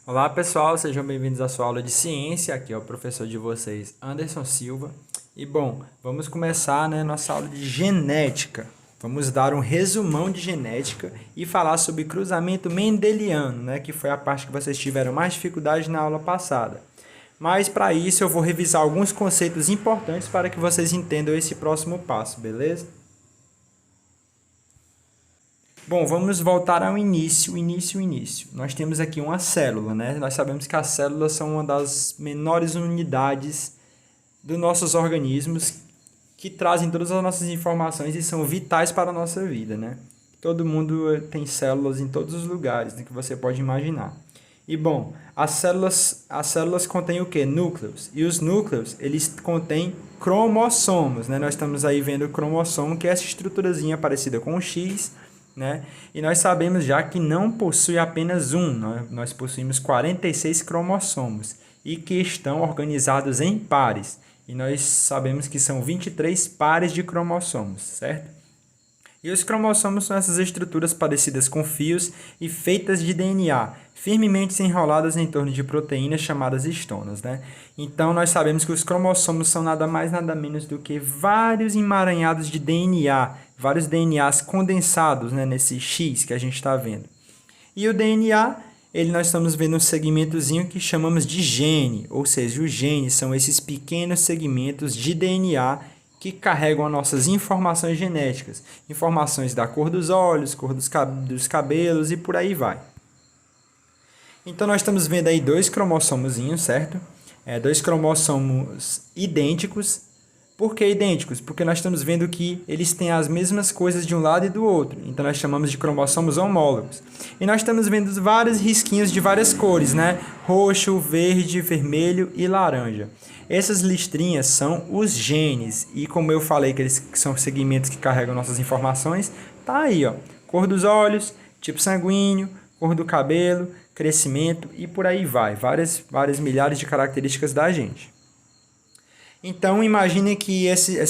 Olá pessoal, sejam bem-vindos à sua aula de ciência. Aqui é o professor de vocês, Anderson Silva. E bom, vamos começar, nossa aula de genética. Vamos dar um resumão de genética e falar sobre cruzamento mendeliano, que foi a parte que vocês tiveram mais dificuldade na aula passada. Mas para isso eu vou revisar alguns conceitos importantes para que vocês entendam esse próximo passo, beleza? Bom, vamos voltar ao início. Nós temos aqui uma célula, Nós sabemos que as células são uma das menores unidades dos nossos organismos que trazem todas as nossas informações e são vitais para a nossa vida, Todo mundo tem células em todos os lugares que você pode imaginar. E bom, as células contêm o quê? Núcleos. E os núcleos, eles contêm cromossomos, Nós estamos aí vendo o cromossomo, que é essa estruturazinha parecida com o X, E nós sabemos já que não possui apenas um, nós possuímos 46 cromossomos e que estão organizados em pares. E nós sabemos que são 23 pares de cromossomos, certo? E os cromossomos são essas estruturas parecidas com fios e feitas de DNA, firmemente enroladas em torno de proteínas chamadas histonas, Então, nós sabemos que os cromossomos são nada mais, nada menos do que vários emaranhados de DNA, vários DNAs condensados, nesse X que a gente está vendo. E o DNA, nós estamos vendo um segmentozinho que chamamos de gene, ou seja, os genes são esses pequenos segmentos de DNA que carregam as nossas informações genéticas, informações da cor dos olhos, cor dos cabelos e por aí vai. Então, nós estamos vendo aí dois cromossomozinhos, certo? Dois cromossomos idênticos. Por que idênticos? Porque nós estamos vendo que eles têm as mesmas coisas de um lado e do outro. Então, nós chamamos de cromossomos homólogos. E nós estamos vendo vários risquinhos de várias cores, Roxo, verde, vermelho e laranja. Essas listrinhas são os genes. E como eu falei que eles são segmentos que carregam nossas informações, tá aí, ó. Cor dos olhos, tipo sanguíneo, cor do cabelo, crescimento e por aí vai. Várias milhares de características da gente. Então, imagine que essas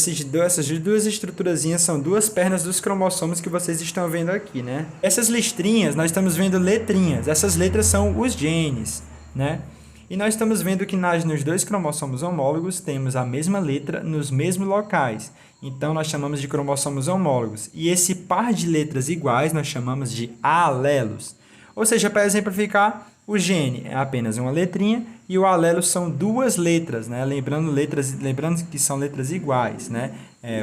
duas estruturazinhas são duas pernas dos cromossomos que vocês estão vendo aqui, Essas listrinhas, nós estamos vendo letrinhas. Essas letras são os genes, E nós estamos vendo que nos dois cromossomos homólogos temos a mesma letra nos mesmos locais. Então, nós chamamos de cromossomos homólogos. E esse par de letras iguais nós chamamos de alelos. Ou seja, para exemplificar, o gene é apenas uma letrinha e o alelo são duas letras, Lembrando que são letras iguais,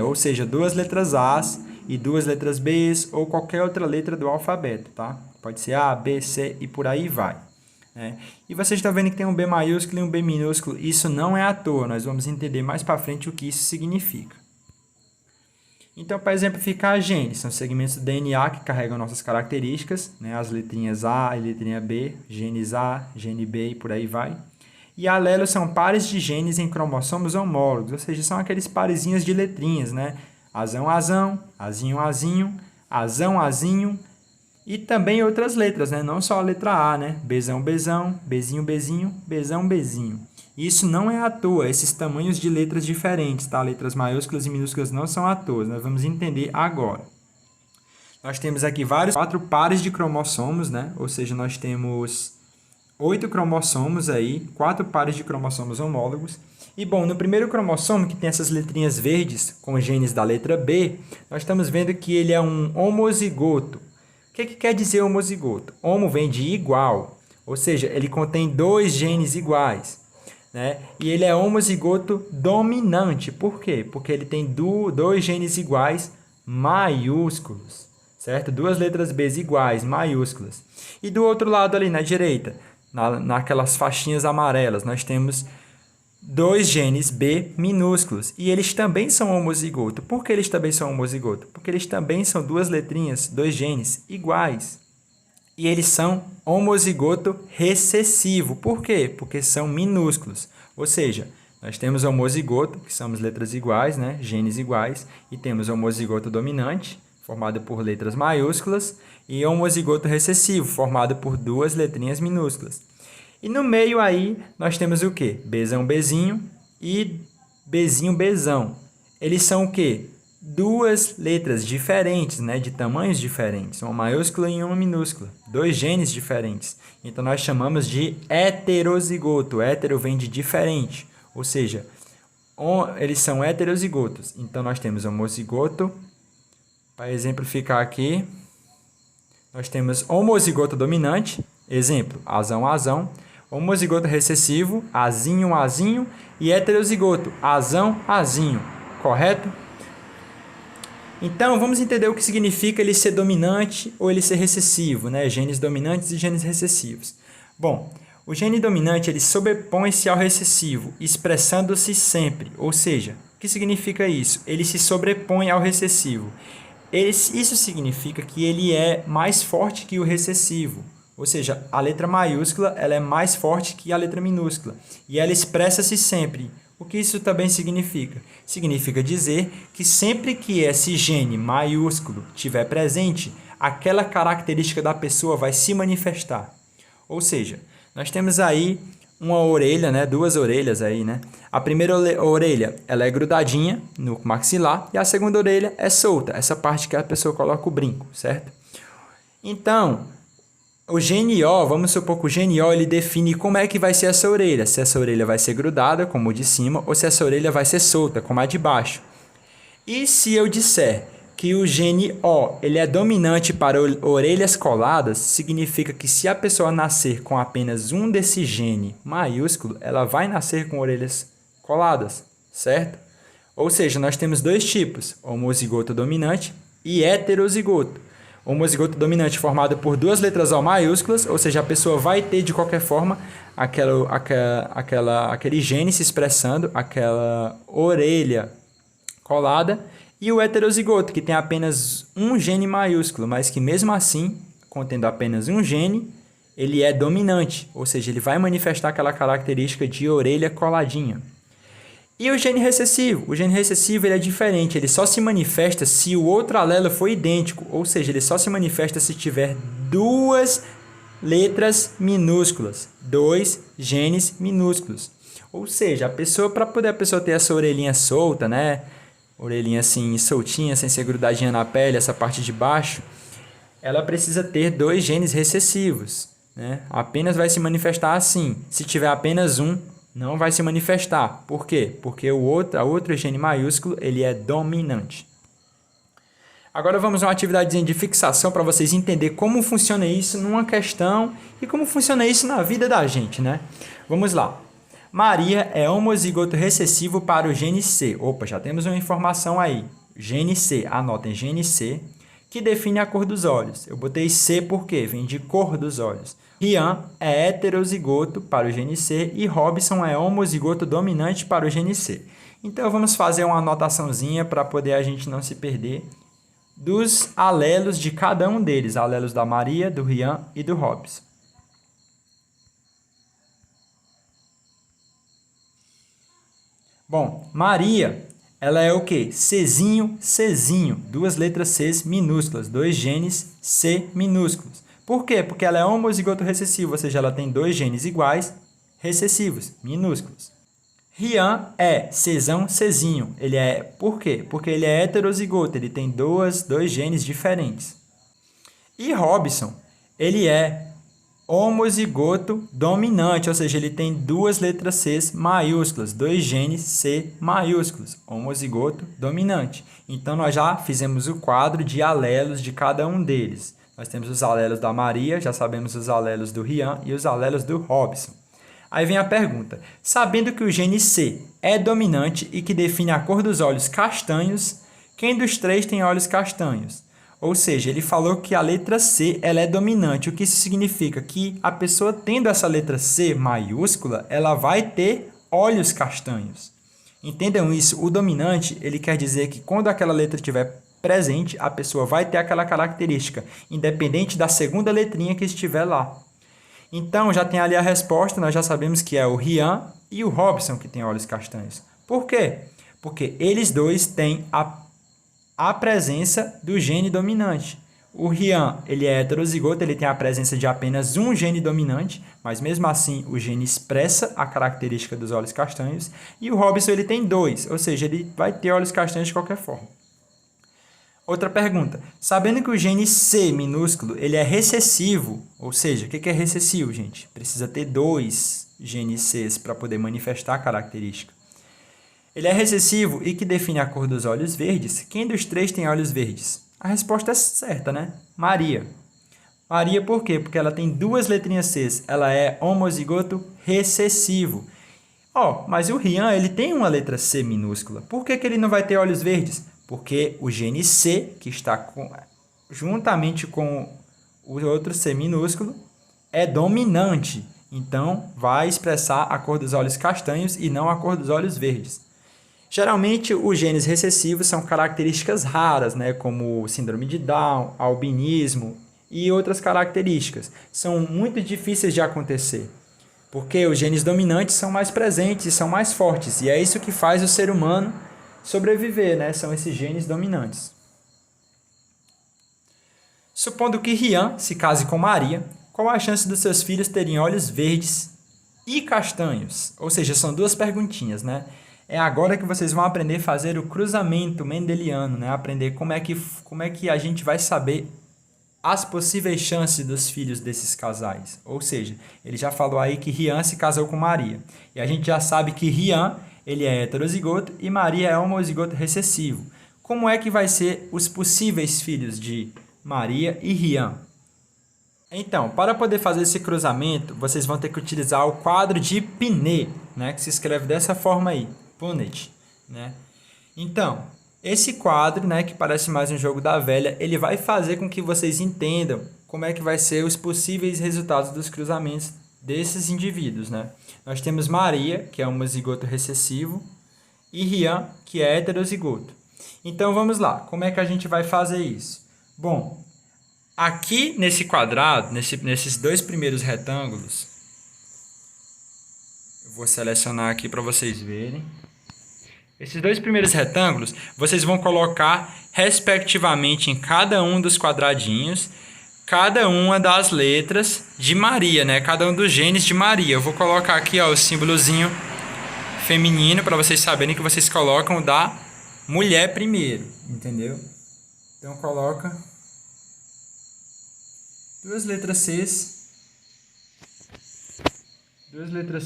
Ou seja, duas letras A's e duas letras B's ou qualquer outra letra do alfabeto, tá? Pode ser A, B, C e por aí vai. E vocês estão vendo que tem um B maiúsculo e um B minúsculo. Isso não é à toa, nós vamos entender mais para frente o que isso significa. Então, para exemplificar, genes são segmentos do DNA que carregam nossas características, as letrinhas A e letrinha B, genes A, gene B e por aí vai. E alelos são pares de genes em cromossomos homólogos, ou seja, são aqueles parezinhos de letrinhas, Azão, azão, azinho, azinho, azão, azinho, e também outras letras, Não só a letra A, Bzão, bezão, bezinho, bezinho, bezão, bezinho. Isso não é à toa, esses tamanhos de letras diferentes, tá? Letras maiúsculas e minúsculas não são à toa, nós vamos entender agora. Nós temos aqui quatro pares de cromossomos, Ou seja, nós temos 8 cromossomos aí, 4 pares de cromossomos homólogos. E bom, no primeiro cromossomo, que tem essas letrinhas verdes com genes da letra B, nós estamos vendo que ele é um homozigoto. O que quer dizer homozigoto? Homo vem de igual, ou seja, ele contém 2 genes iguais. E ele é homozigoto dominante. Por quê? Porque ele tem 2 genes iguais maiúsculos, certo? 2 letras B iguais, maiúsculas. E do outro lado ali na direita, naquelas faixinhas amarelas, nós temos 2 genes B minúsculos. E eles também são homozigoto. Por que eles também são homozigoto? Porque eles também são 2 letrinhas, 2 genes iguais. E eles são homozigoto recessivo. Por quê? Porque são minúsculos. Ou seja, nós temos homozigoto, que são as letras iguais, genes iguais, e temos homozigoto dominante, formado por letras maiúsculas, e homozigoto recessivo, formado por 2 letrinhas minúsculas. E no meio aí, nós temos o quê? Bzão, bezinho e bezinho, bezão. Eles são o quê? duas letras diferentes, né, de tamanhos diferentes, uma maiúscula e uma minúscula, dois genes diferentes. Então, nós chamamos de heterozigoto. Hétero vem de diferente, ou seja, eles são heterozigotos. Então, nós temos homozigoto. Para exemplificar aqui, nós temos homozigoto dominante, exemplo, azão, azão. Homozigoto recessivo, azinho, azinho. E heterozigoto, azão, azinho. Correto? Então, vamos entender o que significa ele ser dominante ou ele ser recessivo, né? Genes dominantes e genes recessivos. Bom, o gene dominante ele sobrepõe-se ao recessivo, expressando-se sempre. Ou seja, o que significa isso? Ele se sobrepõe ao recessivo. Isso significa que ele é mais forte que o recessivo. Ou seja, a letra maiúscula ela é mais forte que a letra minúscula. E ela expressa-se sempre. O que isso também significa? Significa dizer que sempre que esse gene maiúsculo estiver presente, aquela característica da pessoa vai se manifestar. Ou seja, nós temos aí uma orelha, né? Duas orelhas aí, né? A primeira orelha ela é grudadinha no maxilar e a segunda orelha é solta, essa parte que a pessoa coloca o brinco, certo? Então, o gene O, vamos supor que o gene O ele define como é que vai ser essa orelha. Se essa orelha vai ser grudada, como o de cima, ou se essa orelha vai ser solta, como a de baixo. E se eu disser que o gene O ele é dominante para orelhas coladas, significa que se a pessoa nascer com apenas um desse gene maiúsculo, ela vai nascer com orelhas coladas, certo? Ou seja, nós temos dois tipos, homozigoto dominante e heterozigoto. Homozigoto dominante formado por duas letras O maiúsculas, ou seja, a pessoa vai ter de qualquer forma aquele gene se expressando, aquela orelha colada, e o heterozigoto, que tem apenas um gene maiúsculo, mas que mesmo assim, contendo apenas um gene, ele é dominante, ou seja, ele vai manifestar aquela característica de orelha coladinha. E o gene recessivo? O gene recessivo ele é diferente, ele só se manifesta se o outro alelo for idêntico, ou seja, ele só se manifesta se tiver duas letras minúsculas, dois genes minúsculos. Ou seja, para poder a pessoa ter essa orelhinha solta, né? Orelhinha assim soltinha, sem ser grudadinha na pele, essa parte de baixo, ela precisa ter dois genes recessivos, né? Apenas vai se manifestar assim. Se tiver apenas um, não vai se manifestar. Por quê? Porque o outro gene maiúsculo ele é dominante. Agora vamos a uma atividade de fixação para vocês entenderem como funciona isso numa questão e como funciona isso na vida da gente, né? Vamos lá. Maria é homozigoto recessivo para o gene C. Opa, já temos uma informação aí. Gene C, anotem gene C, que define a cor dos olhos. Eu botei C porque vem de cor dos olhos. Rian é heterozigoto para o gene C e Robson é homozigoto dominante para o gene C. Então, vamos fazer uma anotaçãozinha para poder a gente não se perder dos alelos de cada um deles, alelos da Maria, do Rian e do Robson. Bom, Maria, ela é o quê? Czinho, Czinho, duas letras C minúsculas, dois genes C minúsculos. Por quê? Porque ela é homozigoto recessivo, ou seja, ela tem dois genes iguais, recessivos, minúsculos. Rian é Czão, Czinho. Ele é, por quê? Porque ele é heterozigoto, ele tem dois genes diferentes. E Robson, ele é homozigoto dominante, ou seja, ele tem duas letras C maiúsculas, dois genes C maiúsculos, homozigoto dominante. Então, nós já fizemos o quadro de alelos de cada um deles. Nós temos os alelos da Maria, já sabemos os alelos do Rian e os alelos do Robson. Aí vem a pergunta, sabendo que o gene C é dominante e que define a cor dos olhos castanhos, quem dos três tem olhos castanhos? Ou seja, ele falou que a letra C ela é dominante. O que isso significa? Que a pessoa tendo essa letra C maiúscula, ela vai ter olhos castanhos. Entendam isso? O dominante, ele quer dizer que quando aquela letra estiver presente, a pessoa vai ter aquela característica, independente da segunda letrinha que estiver lá. Então, já tem ali a resposta, nós já sabemos que é o Rian e o Robson que têm olhos castanhos. Por quê? Porque eles dois têm a presença do gene dominante. O Rian, ele é heterozigoto, ele tem a presença de apenas um gene dominante, mas mesmo assim o gene expressa a característica dos olhos castanhos. E o Robson, ele tem dois, ou seja, ele vai ter olhos castanhos de qualquer forma. Outra pergunta. Sabendo que o gene C minúsculo ele é recessivo, ou seja, o que é recessivo, gente? Precisa ter 2 genes Cs para poder manifestar a característica. Ele é recessivo e que define a cor dos olhos verdes. Quem dos 3 tem olhos verdes? A resposta é certa, né? Maria. Maria por quê? Porque ela tem 2 letrinhas Cs. Ela é homozigoto recessivo. Mas o Rian ele tem uma letra C minúscula. Por que ele não vai ter olhos verdes? Porque o gene C, que está juntamente com o outro C minúsculo, é dominante. Então, vai expressar a cor dos olhos castanhos e não a cor dos olhos verdes. Geralmente, os genes recessivos são características raras, né, como síndrome de Down, albinismo e outras características. São muito difíceis de acontecer, porque os genes dominantes são mais presentes e são mais fortes, e é isso que faz o ser humano sobreviver, né? São esses genes dominantes. Supondo que Rian se case com Maria, qual a chance dos seus filhos terem olhos verdes e castanhos? Ou seja, são 2 perguntinhas, né? É agora que vocês vão aprender a fazer o cruzamento mendeliano, né? Aprender como é que a gente vai saber as possíveis chances dos filhos desses casais. Ou seja, ele já falou aí que Rian se casou com Maria. E a gente já sabe que Rian ele é heterozigoto e Maria é homozigoto recessivo. Como é que vai ser os possíveis filhos de Maria e Rian? Então, para poder fazer esse cruzamento, vocês vão ter que utilizar o quadro de Pinet, né, que se escreve dessa forma aí, Punnett, né? Então, esse quadro, né, que parece mais um jogo da velha, ele vai fazer com que vocês entendam como é que vai ser os possíveis resultados dos cruzamentos desses indivíduos, né? Nós temos Maria, que é homozigoto recessivo, e Rian, que é heterozigoto. Então, vamos lá. Como é que a gente vai fazer isso? Bom, aqui nesse quadrado, nesses 2 primeiros retângulos, eu vou selecionar aqui para vocês verem. Esses 2 primeiros retângulos, vocês vão colocar, respectivamente, em cada um dos quadradinhos, cada uma das letras de Maria, né? Cada um dos genes de Maria. Eu vou colocar aqui, ó, o símbolozinho feminino para vocês saberem que vocês colocam o da mulher primeiro, entendeu? Então coloca 2 letras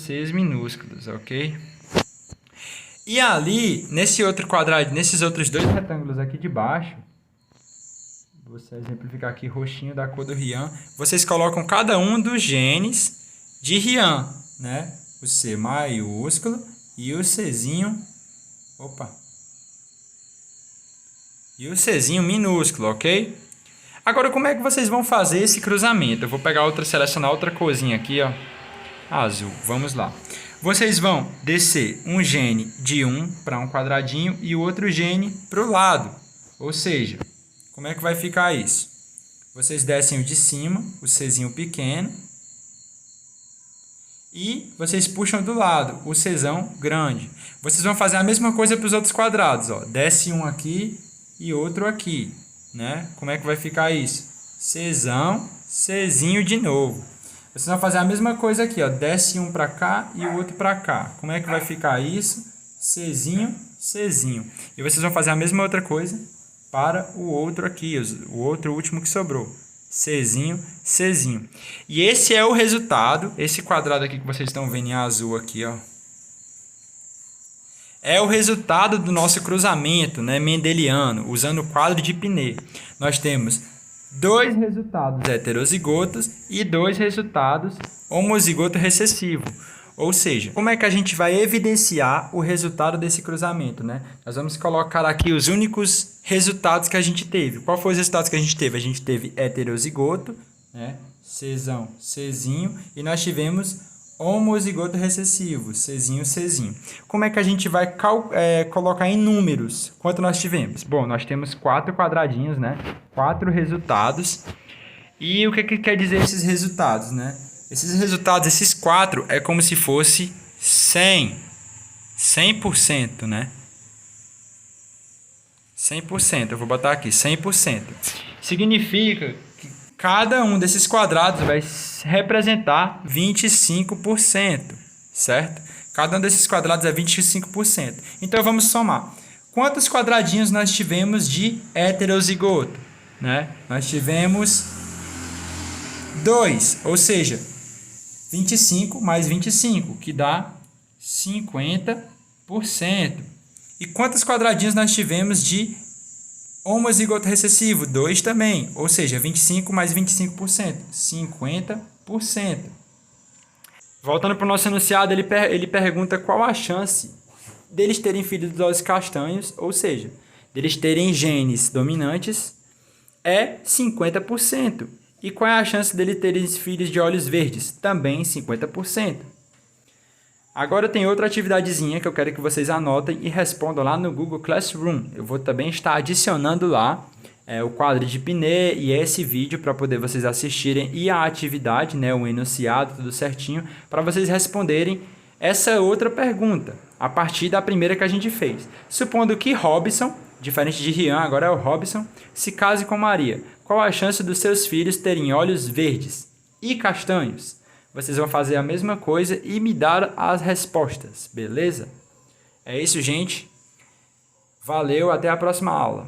Cs minúsculas, ok? E ali, nesse outro quadrado, nesses outros 2 retângulos aqui de baixo, vou exemplificar aqui roxinho da cor do Rian, vocês colocam cada um dos genes de Rian, né? O C maiúsculo e o Czinho, e o Czinho minúsculo, ok? Agora, como é que vocês vão fazer esse cruzamento? Eu vou selecionar outra corzinha aqui, ó, azul. Vamos lá. Vocês vão descer um gene de 1 para um quadradinho e o outro gene para o lado. Ou seja, como é que vai ficar isso? Vocês descem o de cima, o Czinho pequeno, e vocês puxam do lado o Czão grande. Vocês vão fazer a mesma coisa para os outros quadrados, ó. Desce um aqui e outro aqui, né? Como é que vai ficar isso? Czão, Czinho de novo. Vocês vão fazer a mesma coisa aqui, ó. Desce um para cá e o outro para cá. Como é que vai ficar isso? Czinho, Czinho. E vocês vão fazer a mesma outra coisa para o outro aqui, o outro último que sobrou. Czinho, Czinho. E esse é o resultado, esse quadrado aqui que vocês estão vendo em azul aqui, ó. É o resultado do nosso cruzamento, né, mendeliano, usando o quadro de Pinet. Nós temos 2 resultados heterozigotos e 2 resultados homozigoto recessivo. Ou seja, como é que a gente vai evidenciar o resultado desse cruzamento, né? Nós vamos colocar aqui os únicos resultados que a gente teve. Qual foi os resultados que a gente teve? A gente teve heterozigoto, né? Czão, Czinho, e nós tivemos homozigoto recessivo, Czinho, Czinho. Como é que a gente vai colocar em números? Quanto nós tivemos? Bom, nós temos 4 quadradinhos, né? 4 resultados. E o que quer dizer esses resultados, né? Esses resultados, esses 4, é como se fosse 100%, né? 100%, eu vou botar aqui, 100%. Significa que cada um desses quadrados vai representar 25%, certo? Cada um desses quadrados é 25%. Então, vamos somar. quantos quadradinhos nós tivemos de heterozigoto? Né? Nós tivemos 2, ou seja, 25 mais 25, que dá 50%. E quantos quadradinhos nós tivemos de homozigoto recessivo? 2 também, ou seja, 25 mais 25%, 50%. Voltando para o nosso enunciado, ele pergunta qual a chance deles terem filhos dos olhos castanhos, ou seja, deles terem genes dominantes, é 50%. E qual é a chance deles terem filhos de olhos verdes? Também 50%. Agora tem outra atividadezinha que eu quero que vocês anotem e respondam lá no Google Classroom. Eu vou também estar adicionando lá o quadro de Pinet e esse vídeo para poder vocês assistirem e a atividade, né, o enunciado, tudo certinho, para vocês responderem essa outra pergunta, a partir da primeira que a gente fez. Supondo que Robson, diferente de Rian, agora é o Robson, se case com Maria. Qual a chance dos seus filhos terem olhos verdes e castanhos? Vocês vão fazer a mesma coisa e me dar as respostas, beleza? É isso, gente. Valeu, até a próxima aula.